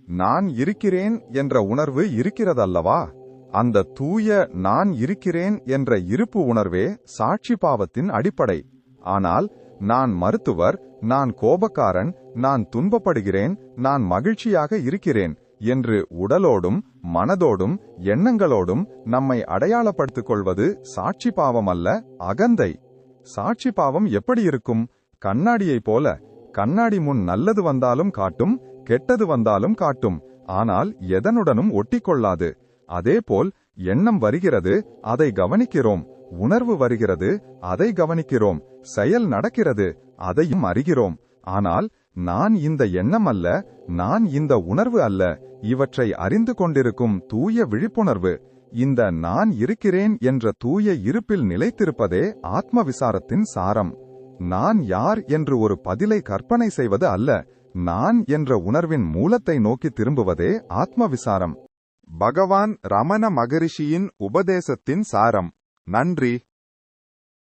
நான் இருக்கிறேன் என்ற உணர்வு இருக்கிறதல்லவா? அந்த தூய நான் இருக்கிறேன் என்ற இருப்பு உணர்வே சாட்சி பாவத்தின் அடிப்படை. ஆனால் நான் மருத்துவர், நான் கோபக்காரன், நான் துன்பப்படுகிறேன், நான் மகிழ்ச்சியாக இருக்கிறேன் என்று உடலோடும் மனதோடும் எண்ணங்களோடும் நம்மை அடையாளப்படுத்திக் கொள்வது சாட்சி பாவம் அல்ல, அகந்தை. சாட்சி பாவம் எப்படி இருக்கும்? கண்ணாடியைப் போல. கண்ணாடி முன் நல்லது வந்தாலும் காட்டும், கெட்டது வந்தாலும் காட்டும். ஆனால் எதனுடனும் ஒட்டிக்கொள்ளாது. அதேபோல் எண்ணம் வருகிறது, அதை கவனிக்கிறோம். உணர்வு வருகிறது, அதை கவனிக்கிறோம். செயல் நடக்கிறது, அதையும் அறிகிறோம். ஆனால் நான் இந்த எண்ணம் அல்ல, நான் இந்த உணர்வு அல்ல, இவற்றை அறிந்து கொண்டிருக்கும் தூய விழிப்புணர்வு. இந்த நான் இருக்கிறேன் என்ற தூய இருப்பில் நிலைத்திருப்பதே ஆத்ம விசாரத்தின் சாரம். நான் யார் என்று ஒரு பதிலை கற்பனை செய்வது அல்ல, நான் என்ற உணர்வின் மூலத்தை நோக்கி திரும்புவதே ஆத்ம விசாரம். பகவான் ரமண மகரிஷியின் உபதேசத்தின் சாரம். நன்றி.